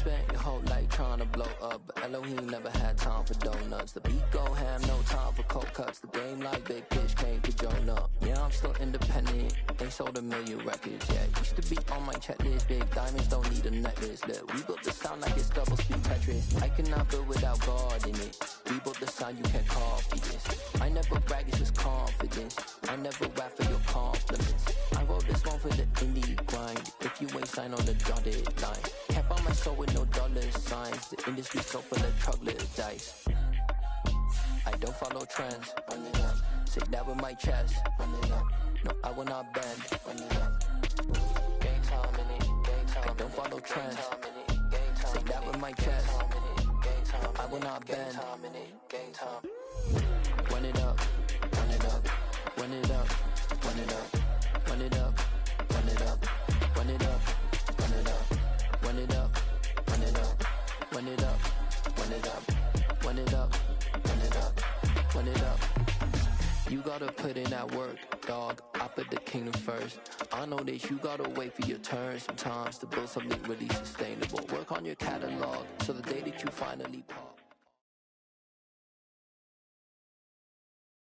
spent your whole life trying to blow up, but Elohim never had time for donuts. The beat go ham, no time for cold cuts. The game like Big Pitch came to Jonah. Yeah, I'm still independent. They sold 1 million records. Yeah, used to be on my checklist. Big diamonds don't need a necklace. Look, we built the sound like it's double speed Tetris. I cannot build without God in it. We built the sound, you can't copy this. I never brag, it's just confidence. I never rap for your compliments. I wrote this one for the indie grind. If you ain't signed on the dotted line, can't buy my soul with no dollar signs. The industry's so full of troglodytes. I don't follow trends. Run it up. Say that with my chest. Run it up. No, I will not bend. Run it up. Game time in it. Game time. I don't follow trends. Say that with my chest. No, I will not bend. Game time. Run it up. Run it up. Run it up. Run it up. Run it up. Run it up. Run it up. Run it up. Run it up. Run it up. Run it up. Run it up. Run it up. Run it up. Run it up. You gotta put in that work, dog. I put the kingdom first. I know that you gotta wait for your turn sometimes to build something really sustainable. Work on your catalog so the day that you finally pop.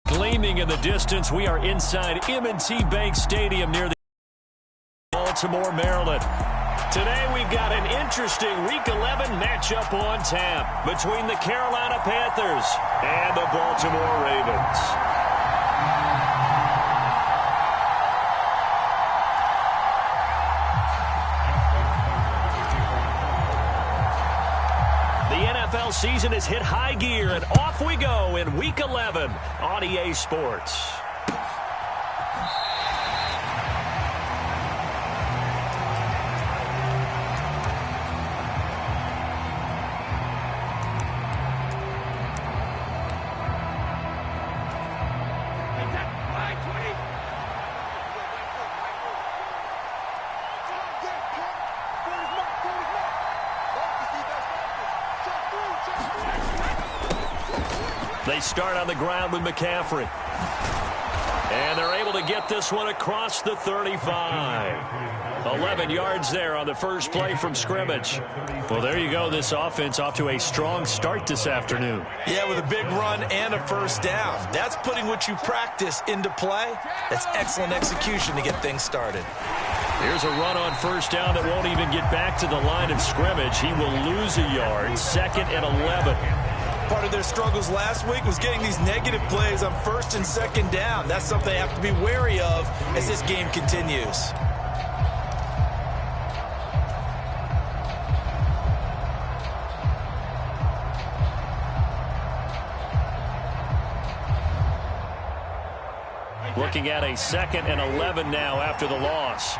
Gleaming in the distance, we are inside M&T Bank Stadium near the Baltimore, Maryland. Today we've got an interesting Week 11 matchup on tap between the Carolina Panthers and the Baltimore Ravens. The NFL season has hit high gear, and off we go in Week 11 on EA Sports. They start on the ground with McCaffrey. And they're able to get this one across the 35. 11 yards there on the first play from scrimmage. Well, there you go. This offense off to a strong start this afternoon. Yeah, with a big run and a first down. That's putting what you practice into play. That's excellent execution to get things started. Here's a run on first down that won't even get back to the line of scrimmage. He will lose a yard. 2nd and 11. Part of their struggles last week was getting these negative plays on 1st and 2nd down. That's something they have to be wary of as this game continues. Looking at a 2nd and 11 now after the loss.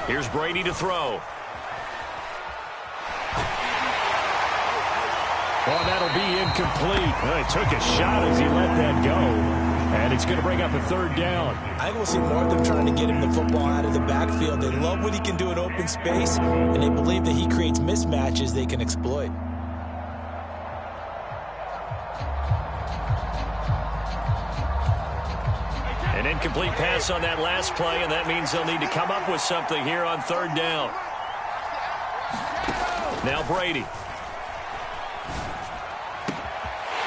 Here's Brady to throw. Oh, that'll be incomplete. Well, he took a shot as he let that go. And it's going to bring up a 3rd down. I think we'll see more of them trying to get him the football out of the backfield. They love what he can do in open space, and they believe that he creates mismatches they can exploit. An incomplete pass on that last play, and that means they'll need to come up with something here on 3rd down. Now Brady.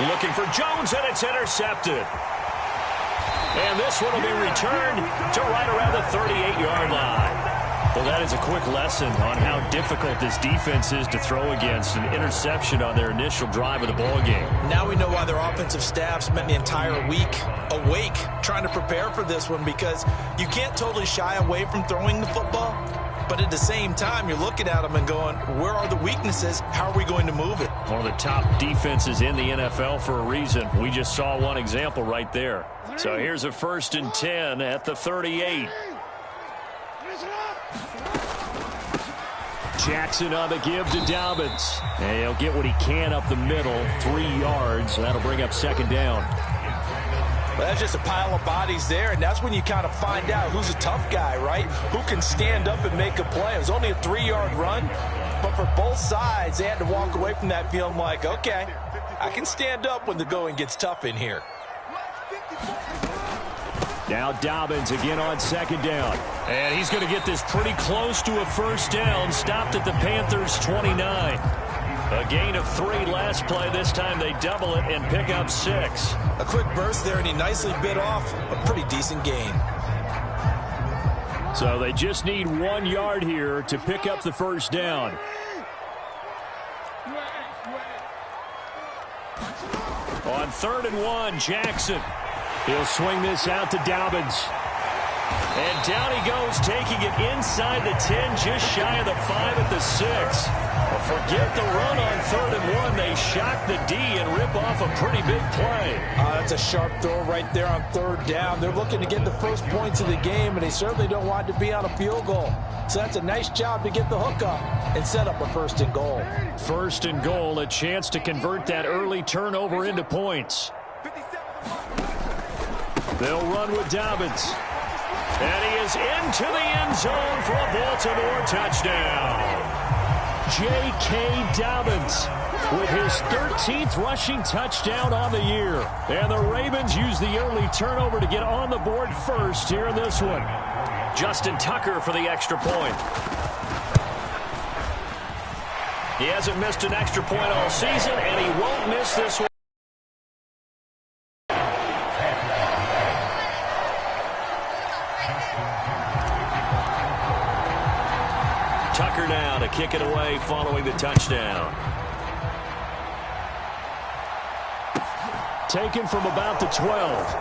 Looking for Jones, and it's intercepted. And this one will be returned to right around the 38-yard line. Well, that is a quick lesson on how difficult this defense is to throw against. An interception on their initial drive of the ball game. Now we know why their offensive staff spent the entire week awake trying to prepare for this one, because you can't totally shy away from throwing the football. But at the same time, you're looking at them and going, where are the weaknesses? How are we going to move it? One of the top defenses in the NFL for a reason. We just saw one example right there. So here's a 1st and 10 at the 38. Jackson on the give to Dobbins. And he'll get what he can up the middle, 3 yards. So that'll bring up 2nd down. Well, that's just a pile of bodies there, and that's when you kind of find out who's a tough guy, right? Who can stand up and make a play. It was only a 3-yard run, but for both sides, they had to walk away from that feeling like, okay, I can stand up when the going gets tough in here. Now Dobbins again on second down. And he's going to get this pretty close to a first down. Stopped at the Panthers' 29. A gain of 3 last play. This time they double it and pick up 6. A quick burst there, and he nicely bit off a pretty decent gain. So they just need 1 yard here to pick up the first down. On 3rd and 1, Jackson. He'll swing this out to Dobbins. And down he goes, taking it inside the 10, just shy of the 5 at the 6. Forget the run on 3rd and 1. They shock the D and rip off a pretty big play. That's a sharp throw right there on 3rd down. They're looking to get the first points of the game, and they certainly don't want to be on a field goal. So that's a nice job to get the hook up and set up a 1st and goal. 1st and goal, a chance to convert that early turnover into points. They'll run with Dobbins. And he is into the end zone for a Baltimore touchdown. J.K. Dobbins with his 13th rushing touchdown on the year. And the Ravens use the early turnover to get on the board first here in this one. Justin Tucker for the extra point. He hasn't missed an extra point all season, and he won't miss this one. Tucker now to kick it away following the touchdown. Taken from about the 12.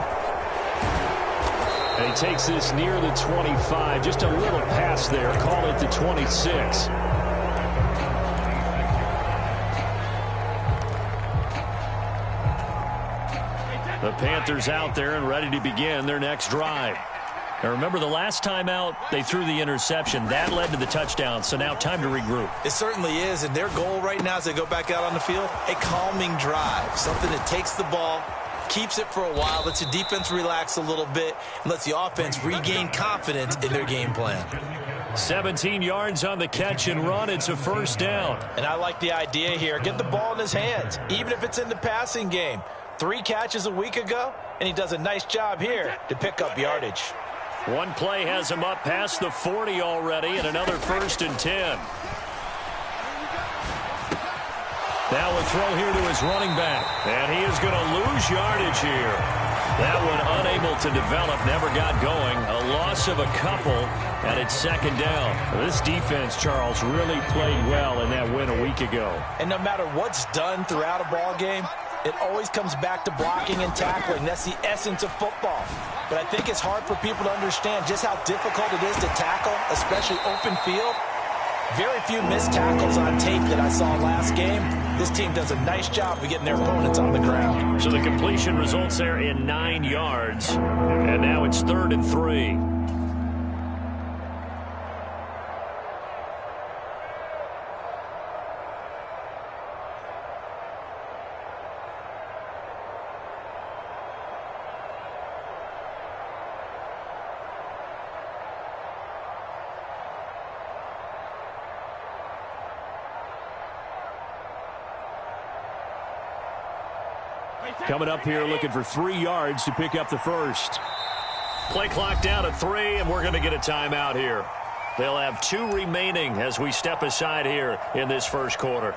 And he takes this near the 25. Just a little pass there. Call it the 26. The Panthers out there and ready to begin their next drive. Now remember, the last time out, they threw the interception. That led to the touchdown, so now time to regroup. It certainly is, and their goal right now as they go back out on the field, a calming drive, something that takes the ball, keeps it for a while, lets the defense relax a little bit, and lets the offense regain confidence in their game plan. 17 yards on the catch and run. It's a 1st down. And I like the idea here. Get the ball in his hands, even if it's in the passing game. 3 catches a week ago, and he does a nice job here to pick up yardage. One play has him up past the 40 already, and another 1st and 10. Now a throw here to his running back, and he is going to lose yardage here. That one unable to develop, never got going. A loss of a couple, and it's 2nd down. This defense, Charles, really played well in that win a week ago. And no matter what's done throughout a ball game, it always comes back to blocking and tackling. That's the essence of football. But I think it's hard for people to understand just how difficult it is to tackle, especially open field. Very few missed tackles on tape that I saw last game. This team does a nice job of getting their opponents on the ground. So the completion results there in 9 yards. And now it's 3rd and 3. Coming up here looking for 3 yards to pick up the first. Play clock down to 3, and we're going to get a timeout here. They'll have 2 remaining as we step aside here in this first quarter.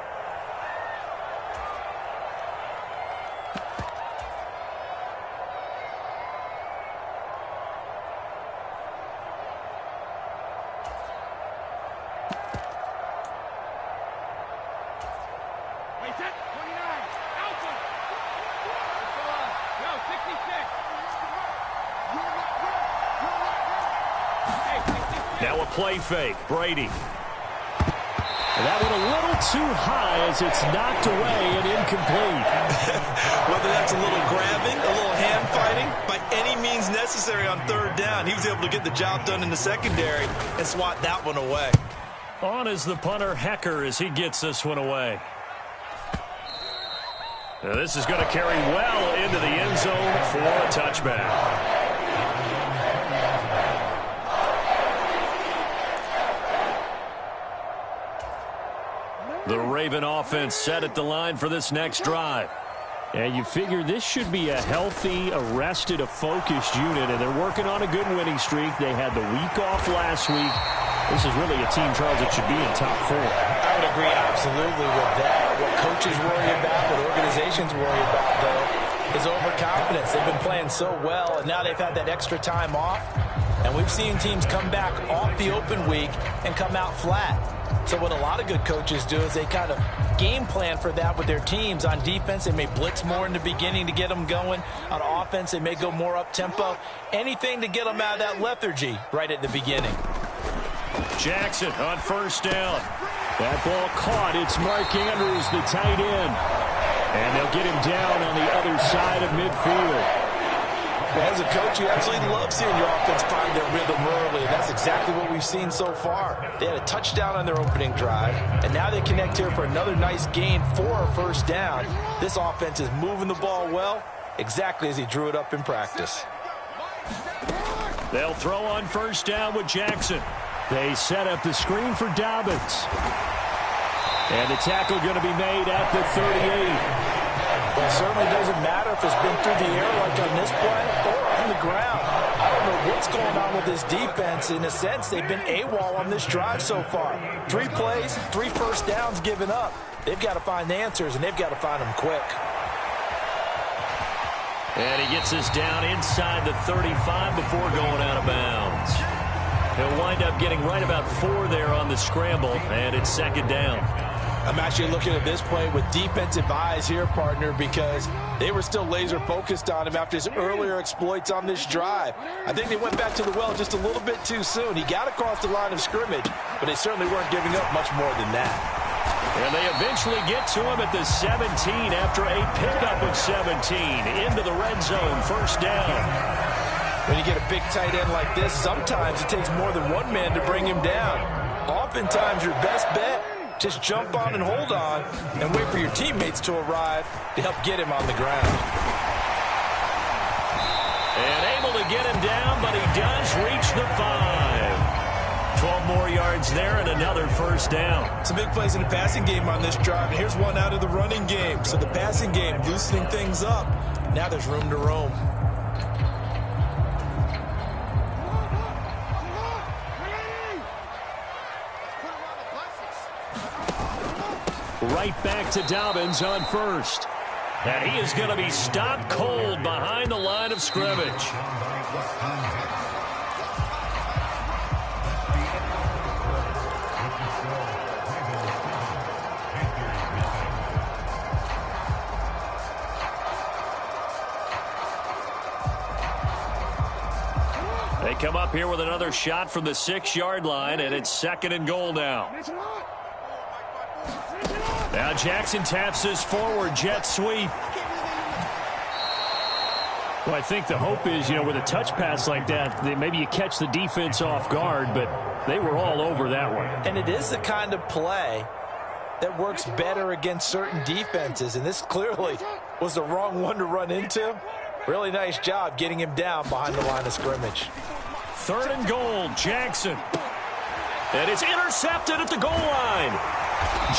Now a play fake. Brady. That one a little too high as it's knocked away and incomplete. Whether that's a little grabbing, a little hand fighting, by any means necessary on 3rd down, he was able to get the job done in the secondary and swat that one away. On is the punter, Hecker, as he gets this one away. Now this is going to carry well into the end zone for a touchback. The Raven offense set at the line for this next drive. And you figure this should be a healthy, arrested, a focused unit, and they're working on a good winning streak. They had the week off last week. This is really a team, Charles, that should be in top 4. I would agree absolutely with that. What coaches worry about, what organizations worry about, though, is overconfidence. They've been playing so well, and now they've had that extra time off. And we've seen teams come back off the open week and come out flat. So what a lot of good coaches do is they kind of game plan for that with their teams. On defense, they may blitz more in the beginning to get them going. On offense, they may go more up-tempo. Anything to get them out of that lethargy right at the beginning. Jackson on first down. That ball caught. It's Mark Andrews, the tight end. And they'll get him down on the other side of midfield. As a coach, you absolutely love seeing your offense find their rhythm early, and that's exactly what we've seen so far. They had a touchdown on their opening drive, and now they connect here for another nice gain for a first down. This offense is moving the ball well, exactly as he drew it up in practice. They'll throw on first down with Jackson. They set up the screen for Dobbins. And the tackle going to be made at the 38. Well, it certainly doesn't matter if it's been through the air like on this play or on the ground. I don't know what's going on with this defense. In a sense, they've been AWOL on this drive so far. 3 plays, 3 first downs given up. They've got to find the answers, and they've got to find them quick. And he gets us down inside the 35 before going out of bounds. He'll wind up getting right about 4 there on the scramble, and it's second down. I'm actually looking at this play with defensive eyes here, partner, because they were still laser focused on him after his earlier exploits on this drive. I think they went back to the well just a little bit too soon. He got across the line of scrimmage, but they certainly weren't giving up much more than that. And they eventually get to him at the 17 after a pickup of 17 into the red zone, first down. When you get a big tight end like this, sometimes it takes more than one man to bring him down. Oftentimes, your best bet, just jump on and hold on and wait for your teammates to arrive to help get him on the ground. And able to get him down, but he does reach the 5. 12 more yards there and another first down. Some big plays in the passing game on this drive, and here's one out of the running game. So the passing game loosening things up. Now there's room to roam. Right back to Dobbins on first. And he is going to be stopped cold behind the line of scrimmage. They come up here with another shot from the 6-yard line, and it's second and goal now. Now Jackson taps his forward jet sweep. Well, I think the hope is, with a touch pass like that, maybe you catch the defense off guard, but they were all over that one. And it is the kind of play that works better against certain defenses, and this clearly was the wrong one to run into. Really nice job getting him down behind the line of scrimmage. Third and goal, Jackson. And it's intercepted at the goal line.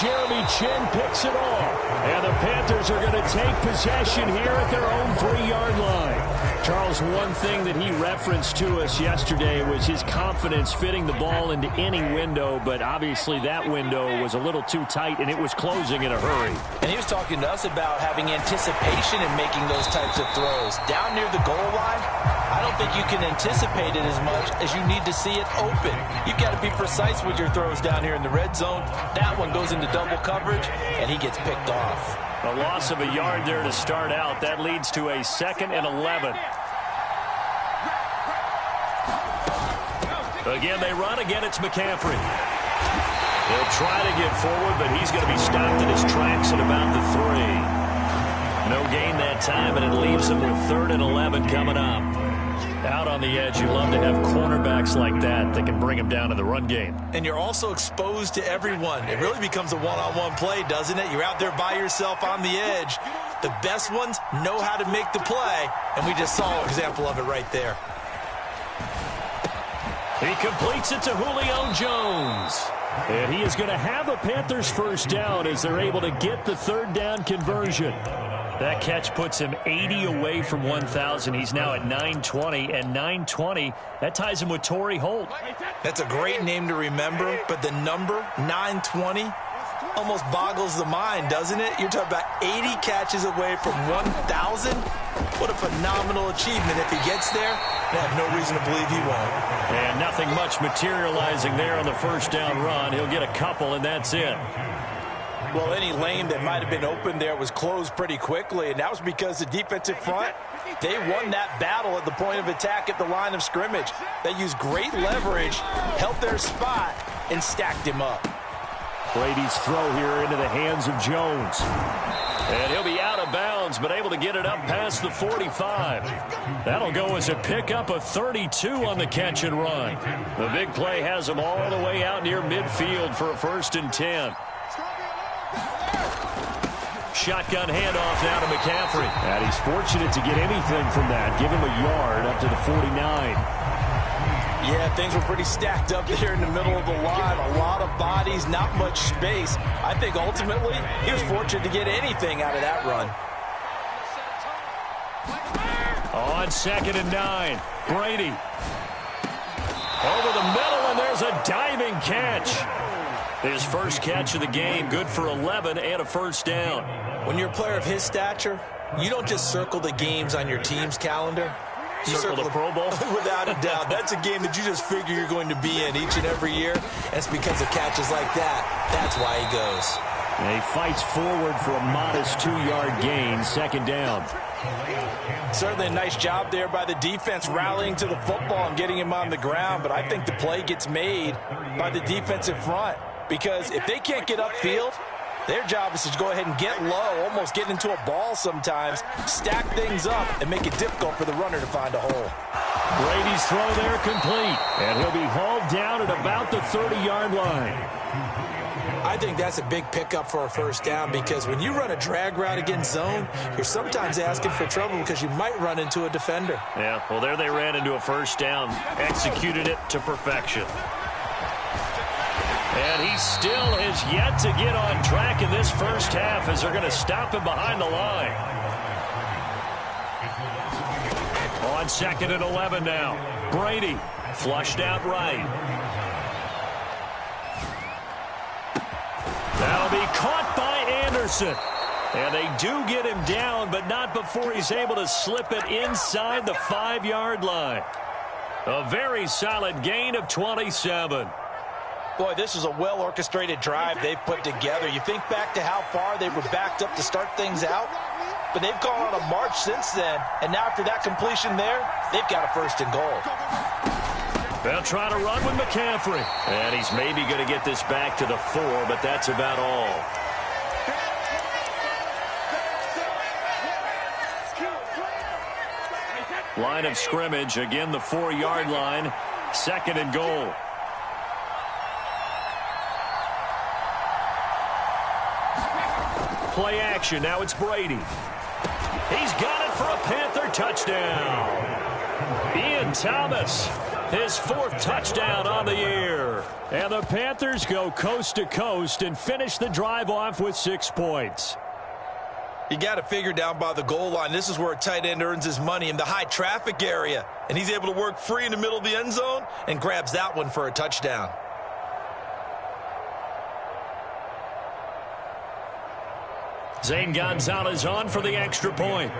Jeremy Chin picks it off. And the Panthers are going to take possession here at their own 3-yard line. Charles, one thing that he referenced to us yesterday was his confidence fitting the ball into any window, but obviously that window was a little too tight, and it was closing in a hurry. And he was talking to us about having anticipation in making those types of throws. Down near the goal line, I don't think you can anticipate it as much as you need to see it open. You've got to be precise with your throws down here in the red zone. That one goes into double coverage, and he gets picked off. A loss of a yard there to start out. That leads to a 2nd and 11. Again, they run. Again, it's McCaffrey. He'll try to get forward, but he's going to be stopped in his tracks at about the 3. No gain that time, and it leaves him with 3rd and 11 coming up. Out on the edge, you love to have cornerbacks like that can bring him down in the run game. And you're also exposed to everyone. It really becomes a one-on-one play, doesn't it? You're out there by yourself on the edge. The best ones know how to make the play, and we just saw an example of it right there. He completes it to Julio Jones. And he is going to have a Panthers first down as they're able to get the 3rd down conversion. That catch puts him 80 away from 1,000. He's now at 920, and 920, that ties him with Torrey Holt. That's a great name to remember, but the number, 920, almost boggles the mind, doesn't it? You're talking about 80 catches away from 1,000. What a phenomenal achievement. If he gets there, I have no reason to believe he won't. And nothing much materializing there on the first down run. He'll get a couple, and that's it. Well, any lane that might have been open there was closed pretty quickly, and that was because the defensive front, they won that battle at the point of attack at the line of scrimmage. They used great leverage, held their spot, and stacked him up. Brady's throw here into the hands of Jones. And he'll be out of bounds, but able to get it up past the 45. That'll go as a pickup of 32 on the catch and run. The big play has him all the way out near midfield for a 1st and 10. Shotgun handoff now to McCaffrey. And he's fortunate to get anything from that. Give him a yard up to the 49. Yeah, things were pretty stacked up there in the middle of the line. A lot of bodies, not much space. I think ultimately he was fortunate to get anything out of that run. On 2nd and 9, Brady. Over the middle, and there's a diving catch. His first catch of the game, good for 11 and a 1st down. When you're a player of his stature, you don't just circle the games on your team's calendar. You circle the Pro Bowl? Without a doubt. That's a game that you just figure you're going to be in each and every year. And it's because of catches like that. That's why he goes. And he fights forward for a modest 2-yard gain, 2nd down. Certainly a nice job there by the defense rallying to the football and getting him on the ground. But I think the play gets made by the defensive front. Because if they can't get upfield, their job is to go ahead and get low, almost get into a ball sometimes, stack things up, and make it difficult for the runner to find a hole. Brady's throw there complete, and he'll be hauled down at about the 30-yard line. I think that's a big pickup for a 1st down because when you run a drag route against zone, you're sometimes asking for trouble because you might run into a defender. Yeah, well, there they ran into a 1st down, executed it to perfection. And he still has yet to get on track in this first half as they're going to stop him behind the line. On 2nd and 11 now. Brady flushed out right. That'll be caught by Anderson. And they do get him down, but not before he's able to slip it inside the 5-yard line. A very solid gain of 27. Boy, this is a well-orchestrated drive they've put together. You think back to how far they were backed up to start things out, but they've gone on a march since then, and now after that completion there, they've got a 1st and goal. They'll try to run with McCaffrey. And he's maybe going to get this back to the 4, but that's about all. Line of scrimmage, again the 4-yard line, 2nd and goal. Play action. Now it's Brady. He's got it for a Panther touchdown. Ian Thomas, his 4th touchdown on the year. And the Panthers go coast to coast and finish the drive off with 6 points. You got to figure down by the goal line. This is where a tight end earns his money in the high traffic area. And he's able to work free in the middle of the end zone and grabs that one for a touchdown. Zane Gonzalez on for the extra point.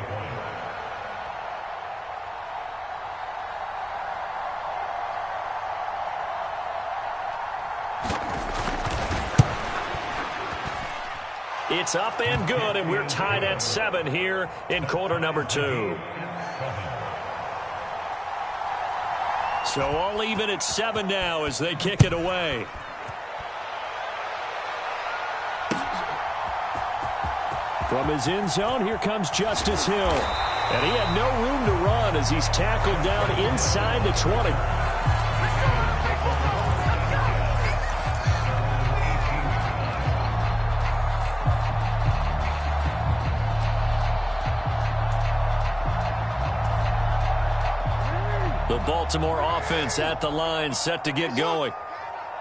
It's up and good, and we're tied at 7 here in quarter number 2. So all even at 7 now as they kick it away. From his end zone, here comes Justice Hill. And he had no room to run as he's tackled down inside the 20. The Baltimore offense at the line, set to get going.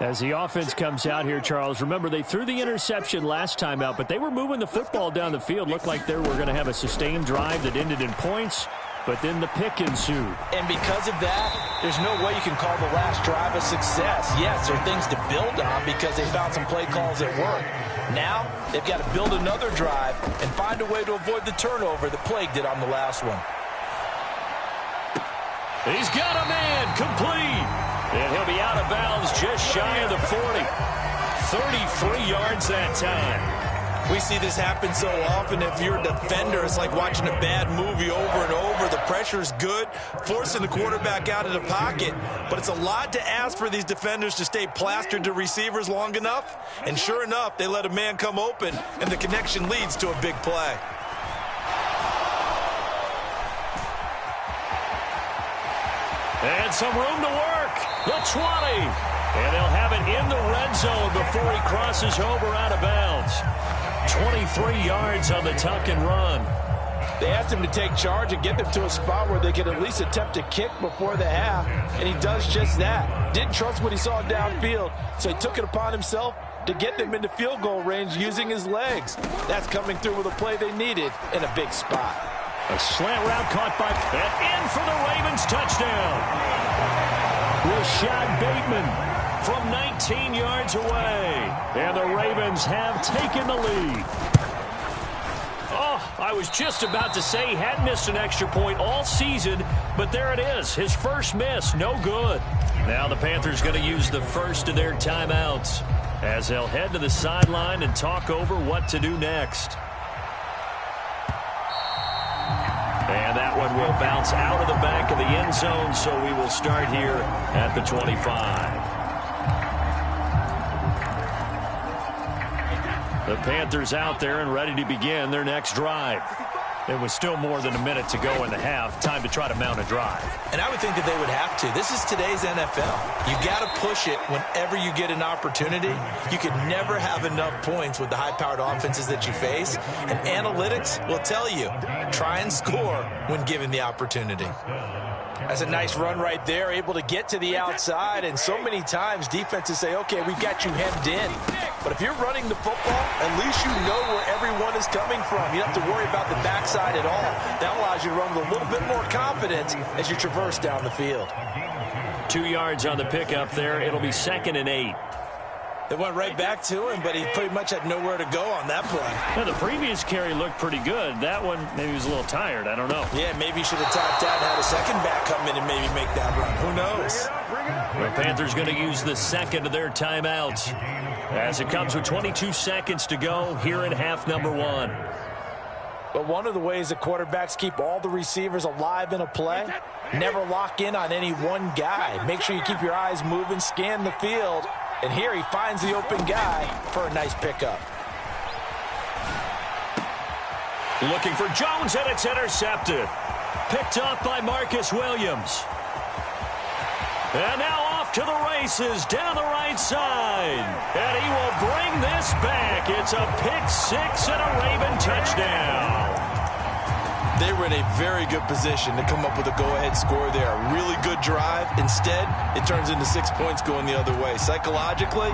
As the offense comes out here, Charles, remember they threw the interception last time out, but they were moving the football down the field. Looked like they were going to have a sustained drive that ended in points, but then the pick ensued. And because of that, there's no way you can call the last drive a success. Yes, there are things to build on because they found some play calls that work. Now, they've got to build another drive and find a way to avoid the turnover that plagued it on the last one. He's got a man complete. And he'll be out of bounds just shy of the 40. 33 yards that time. We see this happen so often. If you're a defender, it's like watching a bad movie over and over. The pressure is good, forcing the quarterback out of the pocket. But it's a lot to ask for these defenders to stay plastered to receivers long enough. And sure enough, they let a man come open, and the connection leads to a big play. And some room to work. The 20. And they'll have it in the red zone before he crosses over out of bounds. 23 yards on the tuck and run. They asked him to take charge and get them to a spot where they could at least attempt a kick before the half, and he does just that. Didn't trust what he saw downfield, so he took it upon himself to get them into field goal range using his legs. That's coming through with a play they needed in a big spot. A slant route caught by and in for the Ravens touchdown. Rashad Bateman from 19 yards away. And the Ravens have taken the lead. Oh, I was just about to say he hadn't missed an extra point all season, but there it is. His first miss, no good. Now the Panthers going to use the first of their timeouts as they'll head to the sideline and talk over what to do next. And that one will bounce out of the back of the end zone, so we will start here at the 25. The Panthers out there and ready to begin their next drive. It was still more than a minute to go in the half. Time to try to mount a drive. And I would think that they would have to. This is today's NFL. You got to push it whenever you get an opportunity. You could never have enough points with the high-powered offenses that you face. And analytics will tell you, try and score when given the opportunity. That's a nice run right there, able to get to the outside. And so many times defenses say, okay, we've got you hemmed in. But if you're running the football, at least you know where everyone is coming from. You don't have to worry about the backside at all. That allows you to run with a little bit more confidence as you traverse down the field. 2 yards on the pickup there. It'll be 2nd and 8. It went right back to him, but he pretty much had nowhere to go on that play. Now, the previous carry looked pretty good. That one, maybe he was a little tired. I don't know. Yeah, maybe he should have tapped out and had a second back come in and maybe make that run. Who knows? The Panthers going to use the second of their timeouts as it comes with 22 seconds to go here in half number 1. But one of the ways the quarterbacks keep all the receivers alive in a play, never lock in on any one guy. Make sure you keep your eyes moving, scan the field. And here he finds the open guy for a nice pickup. Looking for Jones, and it's intercepted. Picked off by Marcus Williams. And now off to the races down the right side. And he will bring this back. It's a pick six and a Raven touchdown. They were in a very good position to come up with a go-ahead score there. A really good drive. Instead, it turns into 6 points going the other way. Psychologically,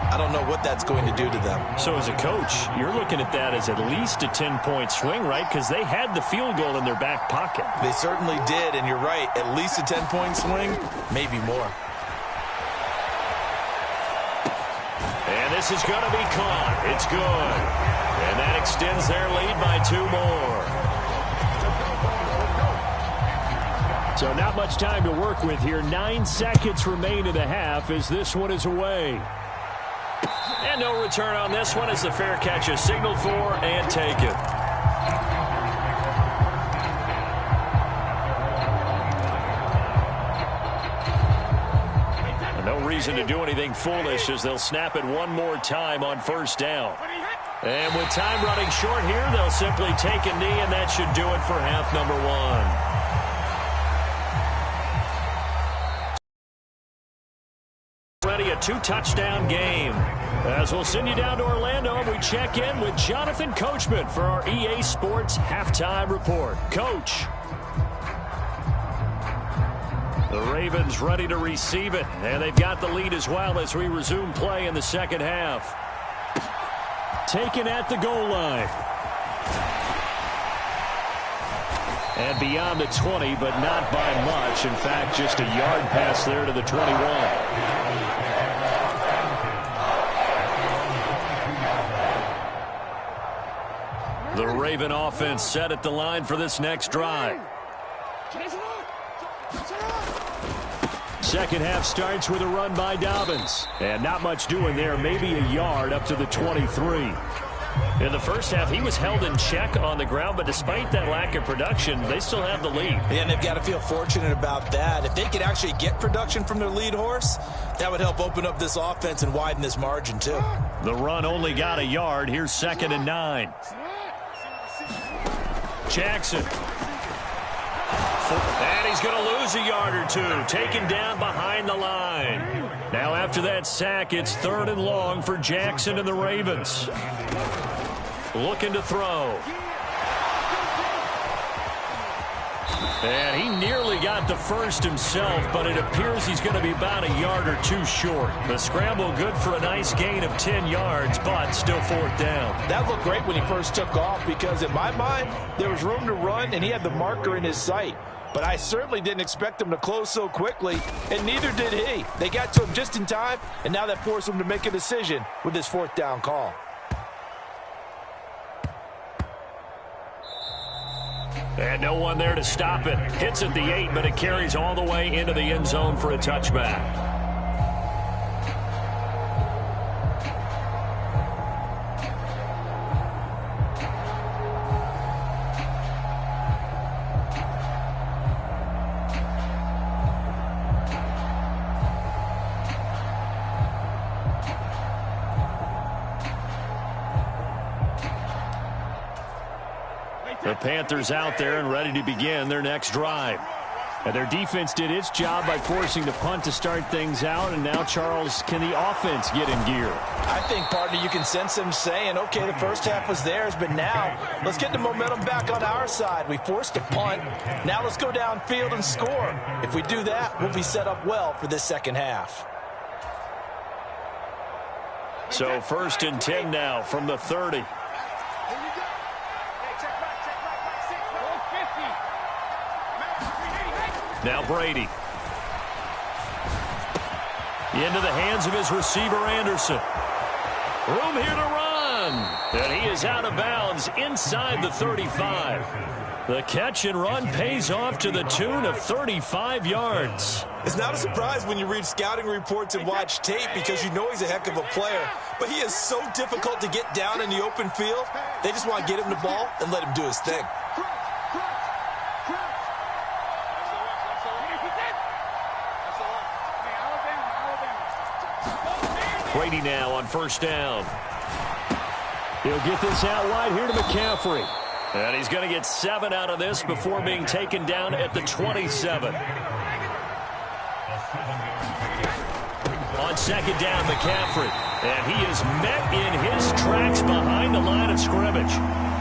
I don't know what that's going to do to them. So as a coach, you're looking at that as at least a 10-point swing, right? Because they had the field goal in their back pocket. They certainly did, and you're right. At least a 10-point swing, maybe more. And this is going to be caught. It's good. And that extends their lead by 2 more. So not much time to work with here. 9 seconds remain in the half as this one is away. And no return on this one as the fair catch is signaled for and taken. And no reason to do anything foolish as they'll snap it one more time on first down. And with time running short here, they'll simply take a knee, and that should do it for half number 1. A 2-touchdown game. As we'll send you down to Orlando, and we check in with Jonathan Coachman for our EA Sports Halftime Report. Coach. The Ravens ready to receive it, and they've got the lead as well as we resume play in the second half. Taken at the goal line. And beyond the 20, but not by much. In fact, just a yard pass there to the 21. The Raven offense set at the line for this next drive. Second half starts with a run by Dobbins. And not much doing there, maybe a yard up to the 23. In the first half, he was held in check on the ground, but despite that lack of production, they still have the lead. And they've got to feel fortunate about that. If they could actually get production from their lead horse, that would help open up this offense and widen this margin, too. The run only got a yard. Here's 2nd and 9. Jackson. And he's going to lose a yard or two. Taken down behind the line. Now after that sack, it's 3rd and long for Jackson and the Ravens. Looking to throw. And he nearly got the first himself, but it appears he's going to be about a yard or two short. The scramble good for a nice gain of 10 yards, but still 4th down. That looked great when he first took off because in my mind, there was room to run and he had the marker in his sight. But I certainly didn't expect him to close so quickly, and neither did he. They got to him just in time, and now that forced him to make a decision with this 4th down call. And no one there to stop it. Hits at the 8, but it carries all the way into the end zone for a touchback. The Panthers out there and ready to begin their next drive. And their defense did its job by forcing the punt to start things out. And now, Charles, can the offense get in gear? I think, partner, you can sense them saying, okay, the first half was theirs, but now let's get the momentum back on our side. We forced a punt. Now let's go downfield and score. If we do that, we'll be set up well for this second half. So 1st and 10 now from the 30. Now Brady. Into the hands of his receiver, Anderson. Room here to run. And he is out of bounds inside the 35. The catch and run pays off to the tune of 35 yards. It's not a surprise when you read scouting reports and watch tape because you know he's a heck of a player. But he is so difficult to get down in the open field. They just want to get him the ball and let him do his thing. Brady now on 1st down. He'll get this out wide here to McCaffrey. And he's going to get 7 out of this before being taken down at the 27. On 2nd down, McCaffrey. And he is met in his tracks behind the line of scrimmage.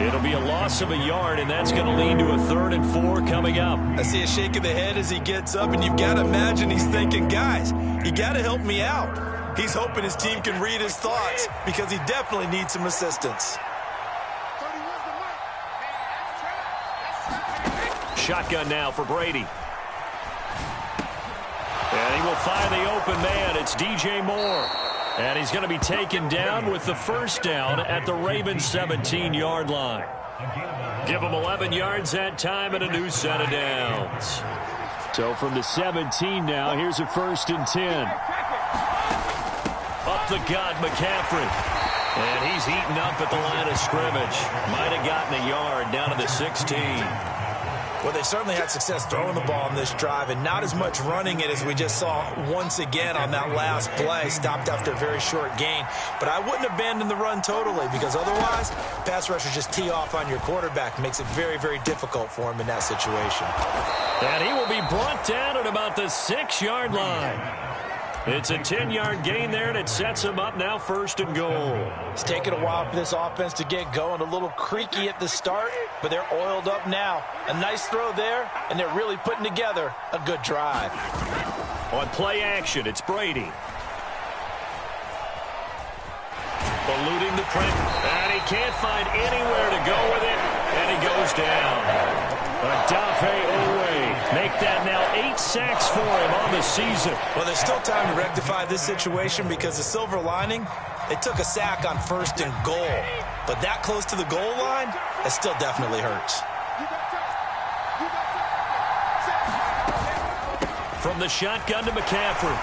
It'll be a loss of a yard, and that's going to lead to a 3rd and 4 coming up. I see a shake of the head as he gets up, and you've got to imagine he's thinking, guys, you got to help me out. He's hoping his team can read his thoughts because he definitely needs some assistance. Shotgun now for Brady. And he will find the open man. It's DJ Moore. And he's going to be taken down with the 1st down at the Ravens 17-yard line. Give him 11 yards that time and a new set of downs. So from the 17 now, here's a 1st and 10. Up the gut, McCaffrey. And he's eaten up at the line of scrimmage. Might have gotten a yard down to the 16. Well, they certainly had success throwing the ball on this drive and not as much running it as we just saw once again on that last play. Stopped after a very short gain. But I wouldn't abandon the run totally because otherwise, pass rushers just tee off on your quarterback. Makes it very, very difficult for him in that situation. And he will be brought down at about the 6-yard line. It's a 10-yard gain there, and it sets them up now 1st and goal. It's taken a while for this offense to get going. A little creaky at the start, but they're oiled up now. A nice throw there, and they're really putting together a good drive. On play action, it's Brady. Eluding the print, and he can't find anywhere to go with it, and he goes down. Adafe Owe, make that now 8 sacks for him on the season. Well, there's still time to rectify this situation because the silver lining, they took a sack on 1st and goal. But that close to the goal line, it still definitely hurts. From the shotgun to McCaffrey.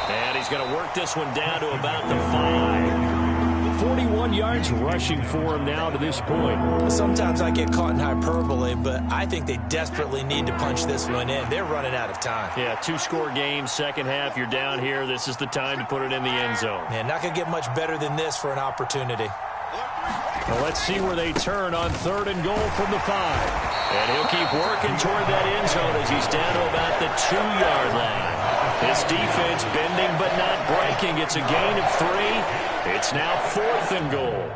And he's going to work this one down to about the 5. 41 yards rushing for him now to this point. Sometimes I get caught in hyperbole, but I think they desperately need to punch this one in. They're running out of time. Yeah, 2-score game, second half, you're down here. This is the time to put it in the end zone. Yeah, not going to get much better than this for an opportunity. Well, let's see where they turn on 3rd and goal from the 5. And he'll keep working toward that end zone as he's down to about the 2-yard line. His defense bending but not breaking. It's a gain of 3. It's now 4th and goal.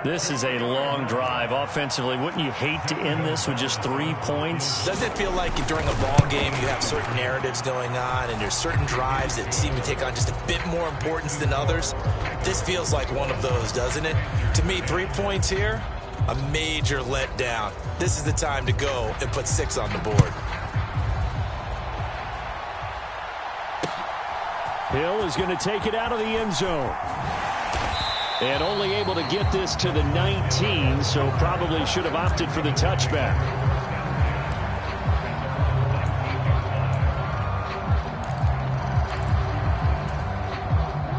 This is a long drive offensively. Wouldn't you hate to end this with just 3 points? Doesn't it feel like during a ball game you have certain narratives going on and there's certain drives that seem to take on just a bit more importance than others? This feels like one of those, doesn't it? To me, 3 points here, a major letdown. This is the time to go and put 6 on the board. Hill is going to take it out of the end zone. And only able to get this to the 19, so probably should have opted for the touchback.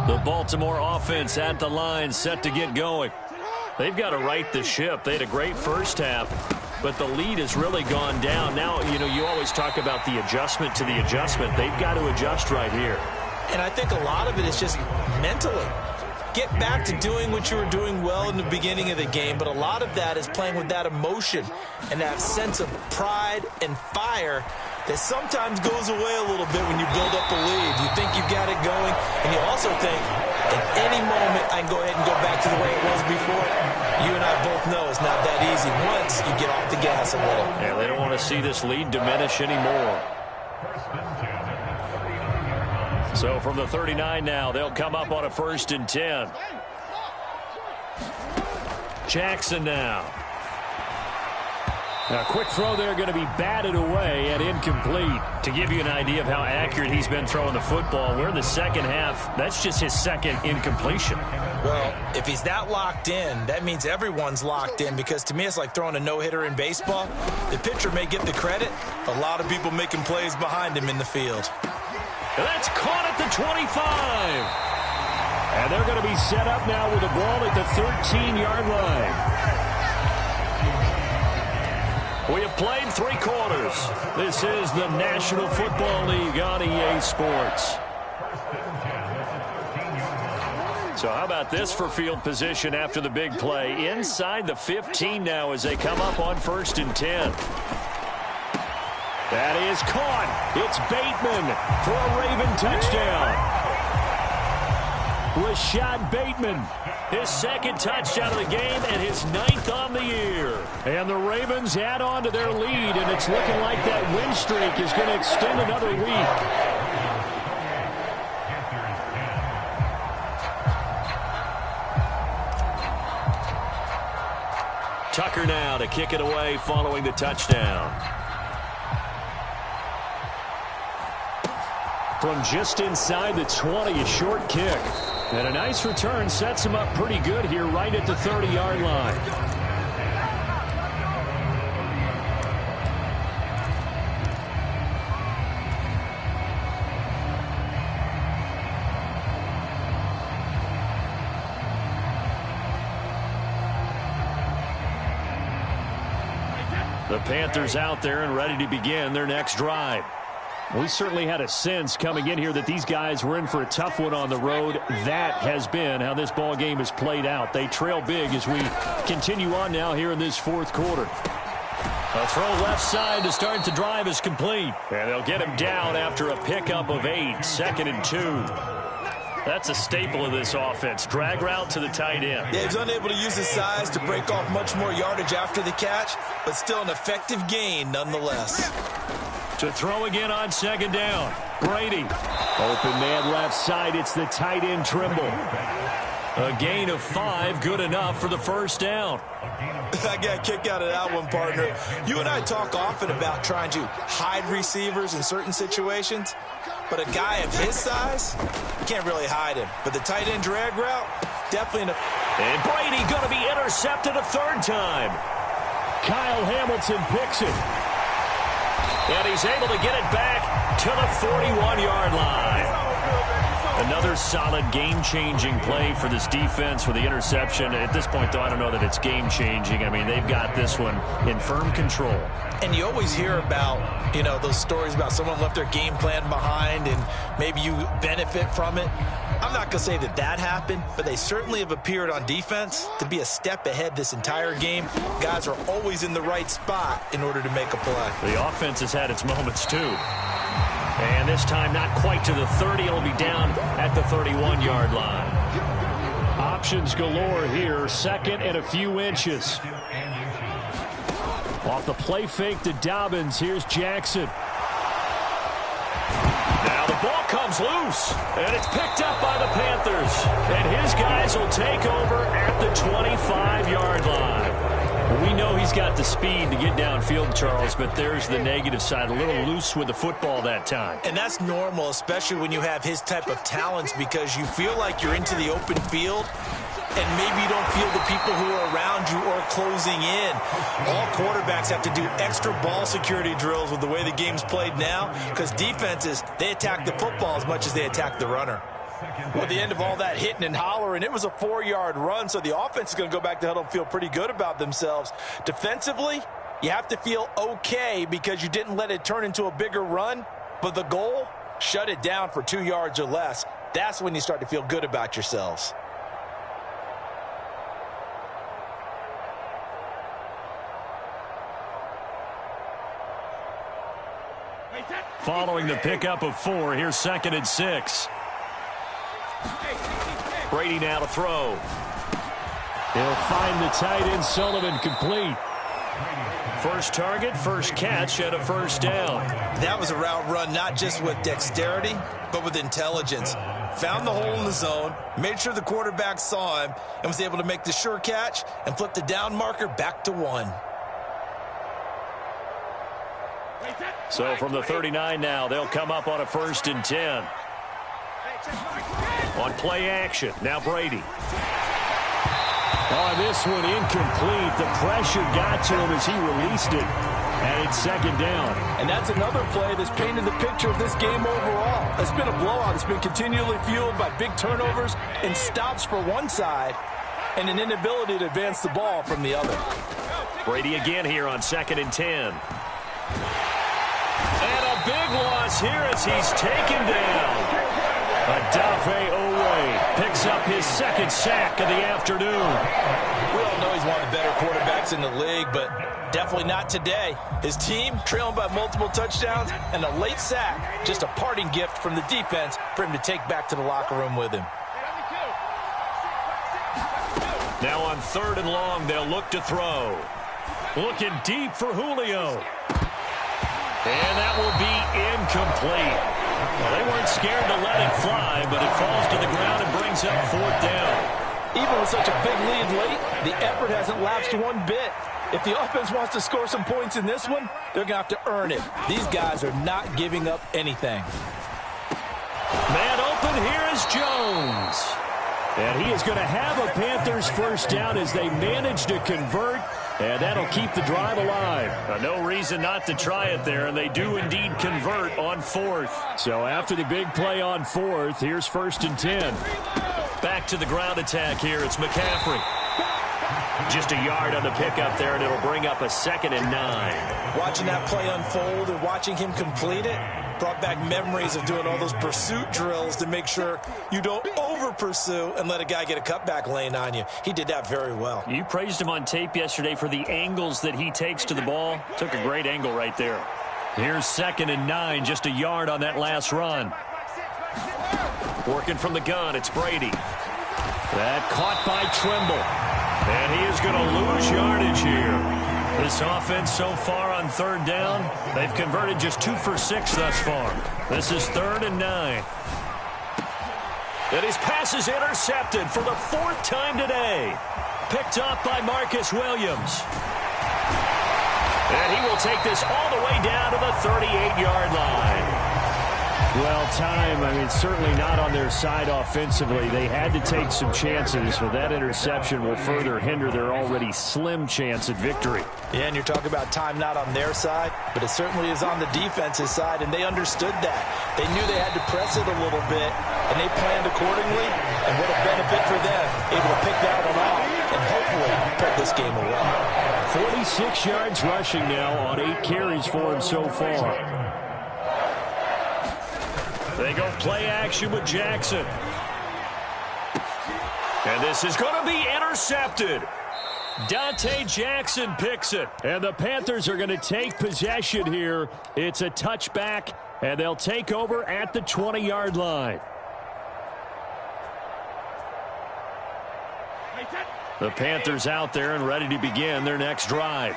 The Baltimore offense at the line, set to get going. They've got to right the ship. They had a great first half, but the lead has really gone down. Now, you always talk about the adjustment to the adjustment. They've got to adjust right here. And I think a lot of it is just mentally. Get back to doing what you were doing well in the beginning of the game, but a lot of that is playing with that emotion and that sense of pride and fire that sometimes goes away a little bit when you build up a lead. You think you've got it going, and you also think, at any moment, I can go ahead and go back to the way it was before. You and I both know it's not that easy once you get off the gas a little. Yeah, they don't want to see this lead diminish anymore. So from the 39 now, they'll come up on a 1st and 10. Jackson now. A quick throw there going to be batted away and incomplete. To give you an idea of how accurate he's been throwing the football, we're in the second half. That's just his 2nd incompletion. Well, if he's that locked in, that means everyone's locked in, because to me it's like throwing a no-hitter in baseball. The pitcher may get the credit, a lot of people making plays behind him in the field. That's caught at the 25. And they're going to be set up now with the ball at the 13-yard line. We have played 3 quarters. This is the National Football League on EA Sports. So how about this for field position after the big play? Inside the 15 now as they come up on 1st and 10. That is caught. It's Bateman for a Raven touchdown. Rashad Bateman, his 2nd touchdown of the game and his 9th on the year. And the Ravens add on to their lead, and it's looking like that win streak is going to extend another week. Tucker now to kick it away following the touchdown. From just inside the 20, a short kick. And a nice return sets him up pretty good here right at the 30-yard line. The Panthers out there and ready to begin their next drive. We certainly had a sense coming in here that these guys were in for a tough one on the road. That has been how this ball game has played out. They trail big as we continue on now here in this 4th quarter. A throw left side to start the drive is complete. And they'll get him down after a pickup of 8, 2nd and 2. That's a staple of this offense. Drag route to the tight end. Yeah, he's unable to use his size to break off much more yardage after the catch, but still an effective gain nonetheless. To throw again on 2nd down. Brady. Open man left side. It's the tight end Trimble. A gain of 5, good enough for the first down. I got a kick out of that one, partner. You and I talk often about trying to hide receivers in certain situations, but a guy of his size, you can't really hide him. But the tight end drag route, definitely. And Brady going to be intercepted a 3rd time. Kyle Hamilton picks it. And he's able to get it back to the 41-yard line. Another solid game-changing play for this defense with the interception. At this point, though, I don't know that it's game-changing. I mean, they've got this one in firm control. And you always hear about, you know, those stories about someone left their game plan behind and maybe you benefit from it. I'm not going to say that that happened, but they certainly have appeared on defense to be a step ahead this entire game. Guys are always in the right spot in order to make a play. The offense has had its moments, too. And this time not quite to the 30. It'll be down at the 31-yard line. Options galore here. 2nd and a few inches. Off the play fake to Dobbins. Here's Jackson. Now the ball comes loose. And it's picked up by the Panthers. And his guys will take over at the 25-yard line. We know he's got the speed to get downfield, Charles, but there's the negative side. A little loose with the football that time. And that's normal, especially when you have his type of talents, because you feel like you're into the open field and maybe you don't feel the people who are around you or closing in. All quarterbacks have to do extra ball security drills with the way the game's played now, because defenses, they attack the football as much as they attack the runner. Well, at the end of all that hitting and hollering, it was a 4-yard run, so the offense is going to go back to huddle and feel pretty good about themselves. Defensively, you have to feel okay because you didn't let it turn into a bigger run, but the goal, shut it down for 2 yards or less. That's when you start to feel good about yourselves. Following the pickup of 4, here's 2nd and 6. Brady now to throw. He'll find the tight end Sullivan complete. First target, first catch, and a first down. That was a route run not just with dexterity, but with intelligence. Found the hole in the zone, made sure the quarterback saw him, and was able to make the sure catch and flip the down marker back to 1. So from the 39 now, they'll come up on a 1st and 10. On play action, now Brady. Oh, this one incomplete. The pressure got to him as he released it. And it's 2nd down. And that's another play that's painted the picture of this game overall. It's been a blowout. It's been continually fueled by big turnovers and stops for one side and an inability to advance the ball from the other. Brady again here on 2nd and 10. And a big loss here as he's taken down. Adafe Owe picks up his 2nd sack of the afternoon. We all know he's one of the better quarterbacks in the league, but definitely not today. His team trailing by multiple touchdowns and a late sack, just a parting gift from the defense for him to take back to the locker room with him. Now on 3rd and long, they'll look to throw. Looking deep for Julio. And that will be incomplete. Well, they weren't scared to let it fly, but it falls to the ground and brings up 4th down. Even with such a big lead late, the effort hasn't lapsed one bit. If the offense wants to score some points in this one, they're going to have to earn it. These guys are not giving up anything. Man open, here is Jones. And he is going to have a Panthers first down as they manage to convert. And that'll keep the drive alive. No reason not to try it there, and they do indeed convert on 4th. So after the big play on 4th, here's 1st and 10. Back to the ground attack here. It's McCaffrey. Just a yard on the pickup there, and it'll bring up a 2nd and 9. Watching that play unfold and watching him complete it brought back memories of doing all those pursuit drills to make sure you don't over-pursue and let a guy get a cutback lane on you. He did that very well. You praised him on tape yesterday for the angles that he takes to the ball. Took a great angle right there. Here's 2nd and 9, just a yard on that last run. Working from the gun, it's Brady. That caught by Trimble. And he is going to lose yardage here. This offense so far on 3rd down, they've converted just 2 for 6 thus far. This is 3rd and 9. And his pass is intercepted for the 4th time today. Picked up by Marcus Williams. And he will take this all the way down to the 38-yard line. Well, time, certainly not on their side offensively. They had to take some chances, but that interception will further hinder their already slim chance at victory. Yeah, and you're talking about time not on their side, but it certainly is on the defense's side, and they understood that. They knew they had to press it a little bit, and they planned accordingly, and what a benefit for them, able to pick that one off and hopefully put this game away. 46 yards rushing now on 8 carries for him so far. They go play action with Jackson. And this is going to be intercepted. Dante Jackson picks it. And the Panthers are going to take possession here. It's a touchback, and they'll take over at the 20-yard line. The Panthers out there and ready to begin their next drive.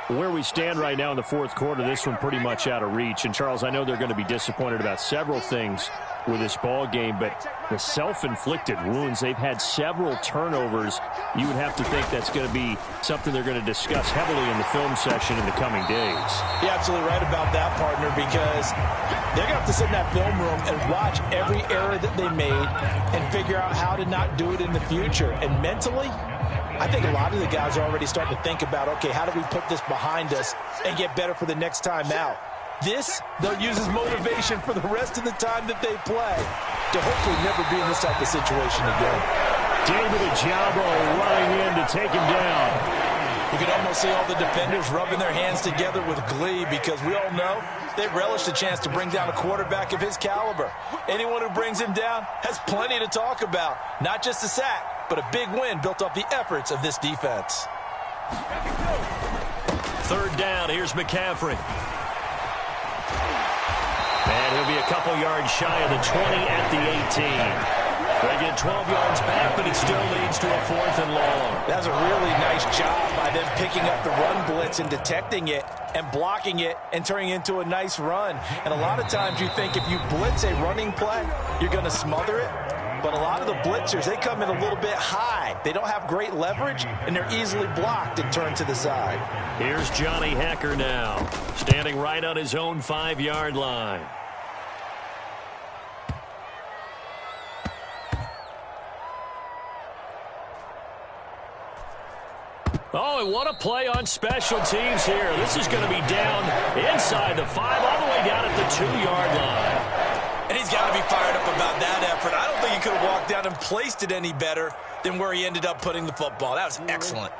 Where we stand right now in the 4th quarter, this one pretty much out of reach. And, Charles, I know they're going to be disappointed about several things with this ball game, but the self-inflicted wounds, they've had several turnovers. You would have to think that's going to be something they're going to discuss heavily in the film session in the coming days. You're absolutely right about that, partner, because they're going to have to sit in that film room and watch every error that they made and figure out how to not do it in the future. And mentally, I think a lot of the guys are already starting to think about, okay, how do we put this behind us and get better for the next time out? This, they'll use as motivation for the rest of the time that they play to hopefully never be in this type of situation again. David Ojabo running in to take him down. You can almost see all the defenders rubbing their hands together with glee because we all know they relish the chance to bring down a quarterback of his caliber. Anyone who brings him down has plenty to talk about. Not just a sack, but a big win built off the efforts of this defense. 3rd down, here's McCaffrey. And he'll be a couple yards shy of the 20 at the 18. They get 12 yards back, but it still leads to a 4th and long. That's a really nice job by them picking up the run blitz and detecting it and blocking it and turning it into a nice run. And a lot of times you think if you blitz a running play, you're going to smother it. But a lot of the blitzers, they come in a little bit high. They don't have great leverage, and they're easily blocked and turned to the side. Here's Johnny Hecker now, standing right on his own 5-yard line. Oh, and what a play on special teams here. This is going to be down inside the 5, all the way down at the 2-yard line. And he's got to be fired up about that effort. I don't think he could have walked down and placed it any better than where he ended up putting the football. That was excellent.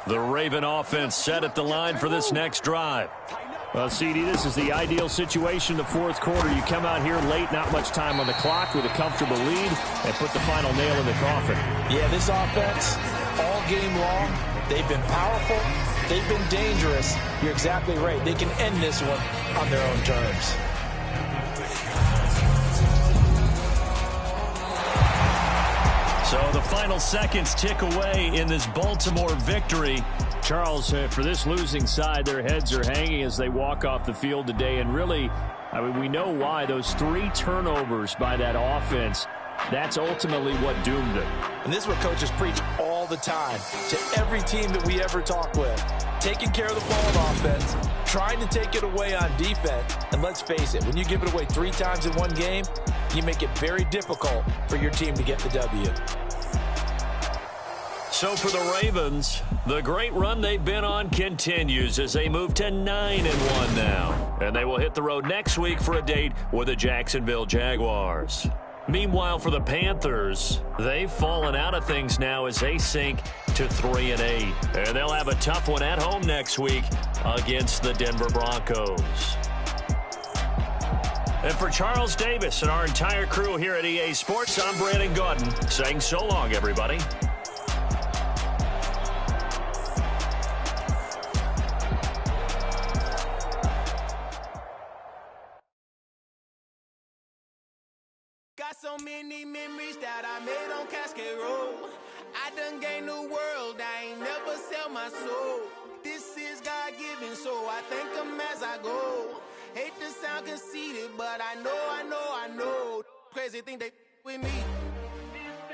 The Raven offense set at the line for this next drive. Well, CD, this is the ideal situation in the 4th quarter. You come out here late, not much time on the clock with a comfortable lead, and put the final nail in the coffin. Yeah, this offense, all game long, they've been powerful, they've been dangerous. You're exactly right. They can end this one on their own terms. So the final seconds tick away in this Baltimore victory. Charles, for this losing side, their heads are hanging as they walk off the field today. And really, we know why. Those 3 turnovers by that offense, that's ultimately what doomed them. And this is what coaches preach all the time to every team that we ever talk with. Taking care of the ball on offense, trying to take it away on defense. And let's face it, when you give it away 3 times in one game, you make it very difficult for your team to get the W. So for the Ravens, the great run they've been on continues as they move to 9-1 now. And they will hit the road next week for a date with the Jacksonville Jaguars. Meanwhile, for the Panthers, they've fallen out of things now as they sink to 3-8. And they'll have a tough one at home next week against the Denver Broncos. And for Charles Davis and our entire crew here at EA Sports, I'm Brandon Gaudin saying so long, everybody. Got so many memories that I made on Cascade Road. I done gained the world, I ain't never sell my soul. This is God-given, so I thank him as I go. Hate to sound conceited, but I know. Crazy thing they with me.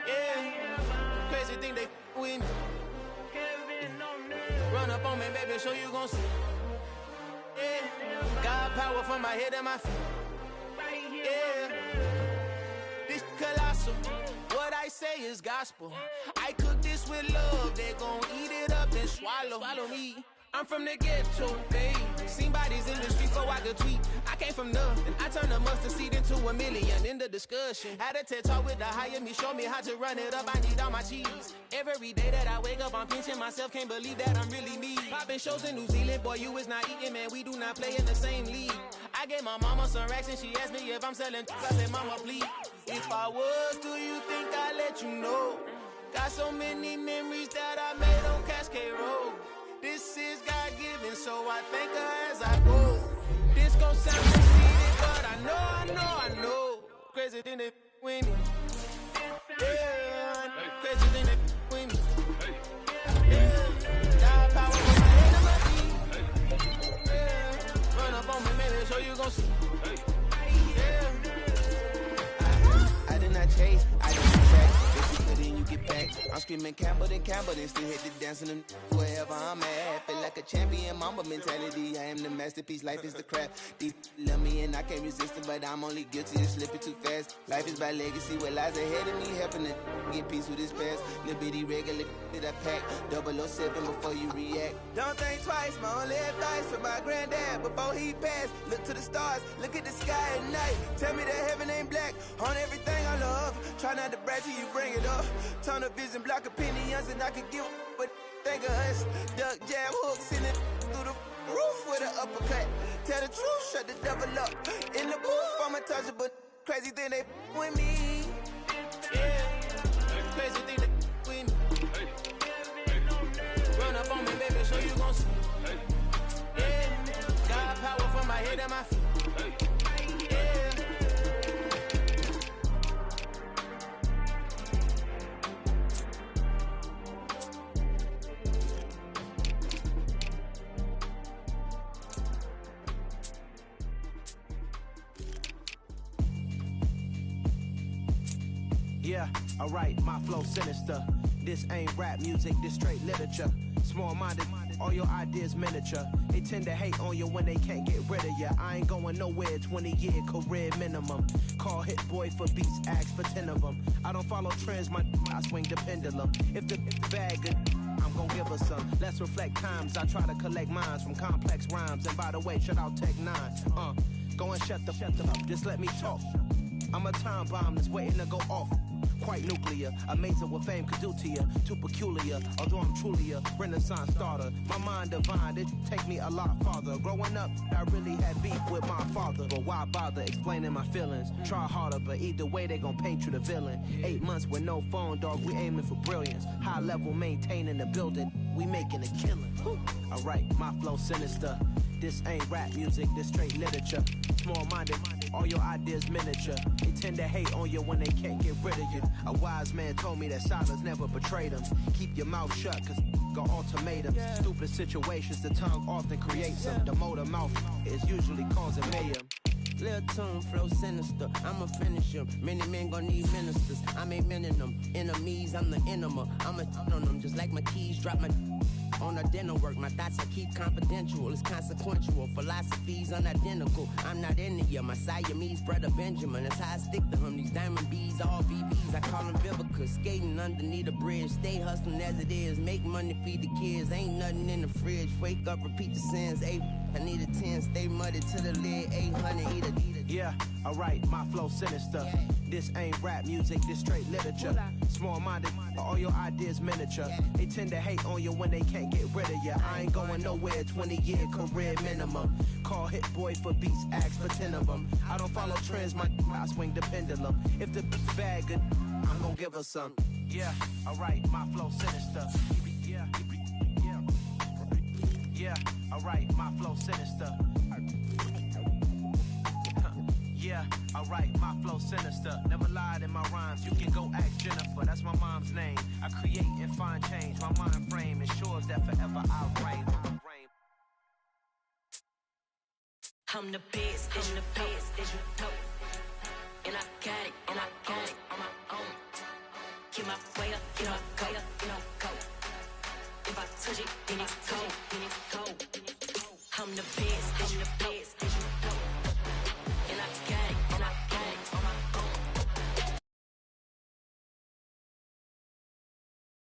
Yeah, crazy thing they with me. Run up on me, baby, show you gon' see. Yeah, God power from my head and my feet. Yeah. This colossal, what I say is gospel. I cook this with love, they gon' eat it up and swallow me. I'm from the ghetto, babe. Seen bodies in the street so I could tweet. I came from nothing, I turned a mustard seed into a million. In the discussion, had a TED talk with the higher me, show me how to run it up, I need all my cheese. Every day that I wake up, I'm pinching myself, can't believe that I'm really me. Popping shows in New Zealand, boy, you is not eating, man, we do not play in the same league. I gave my mama some racks and she asked me if I'm selling, I said, mama, please. If I was, do you think I'd let you know? Got so many memories that I made on Cascade Road. This is God-given, so I thank her as I go. This gon' sound conceited, but I know. Crazy thing they with me. Yeah, crazy thing they with me. Yeah, God power from my head to my feet. Yeah, run up on me, maybe so you gon' see. Yeah, I did not chase, I did not track. If you put in, you get back. I'm screaming Campbell, then still hit the dancing and wherever I'm at. Feel like a champion, mamba mentality. I am the masterpiece, life is the crap. Deep love me and I can't resist it, but I'm only guilty of slipping too fast. Life is by legacy, what lies ahead of me, helping to get peace with this past. Little bitty regular that I pack, 007 before you react. Don't think twice, my only advice for my granddad before he passed. Look to the stars, look at the sky at night. Tell me that heaven ain't black on everything I love. Try not to brag till you bring it up. Turn the vision, block opinions, and I could give but think of us. Duck, jab, hooks in it through the roof with an uppercut. Tell the truth, shut the devil up. In the booth, I'm untouchable. Crazy thing they with me. Yeah, crazy thing they with me. Run up on me, baby, so you gon' see. Yeah, God power from my head and my feet. Yeah. Yeah, alright, my flow sinister. This ain't rap music, this straight literature. Small-minded, all your ideas miniature. They tend to hate on you when they can't get rid of you. I ain't going nowhere, 20-year career minimum. Call Hit Boy for beats, ask for 10 of them. I don't follow trends, I swing the pendulum. If the bag good, I'm gon' give her some. Let's reflect times, I try to collect minds from complex rhymes. And by the way, shout out Tech 9. Go and shut the up, just let me talk. I'm a time bomb that's waiting to go off. Quite nuclear, amazing what fame could do to you. Too peculiar, although I'm truly a renaissance starter. My mind divine, it take me a lot farther. Growing up, I really had beef with my father. But why bother explaining my feelings? Try harder, but either way they gon' paint you the villain. 8 months with no phone, dog, we aiming for brilliance. High level maintaining the building, we making a killing. Alright, my flow sinister. This ain't rap music, this straight literature. Small-minded, all your ideas miniature. They tend to hate on you when they can't get rid of you. A wise man told me that silence never betrayed them. Keep your mouth shut, cause got ultimatums. Stupid situations, the tongue often creates them. The motor mouth is usually causing mayhem. Lil' tune, flow sinister, I'ma finish him. Many men gon' need ministers, I'm a men in them. Enemies, I'm the enema. I'ma on them, just like my keys, drop my on a dinner work. My thoughts I keep confidential, it's consequential. Philosophies unidentical, I'm not in it yet. My Siamese brother Benjamin, that's how I stick to him. These diamond bees, all BBs, I call them Vivica. Skating underneath a bridge, stay hustling as it is. Make money, feed the kids, ain't nothing in the fridge. Wake up, repeat the sins, I need a 10, stay muddy to the lid, 800, eat a. Yeah, alright, my flow sinister. This ain't rap music, this straight literature. Small-minded, all your ideas miniature. They tend to hate on you when they can't get rid of you. I ain't going nowhere, 20-year career minimum. Call Hit Boy for beats, ask for 10 of them. I don't follow trends, I swing the pendulum. If the bad good, I'm gonna give her some. Yeah, alright, my flow sinister. Yeah, alright, my flow sinister. Yeah, alright, my flow sinister. Never lied in my rhymes, you can go ask Jennifer. That's my mom's name. I create and find change. My mind frame ensures that forever I reign. I'm the best, I'm the best, as you know. And I got it on my own. Get my way up, get my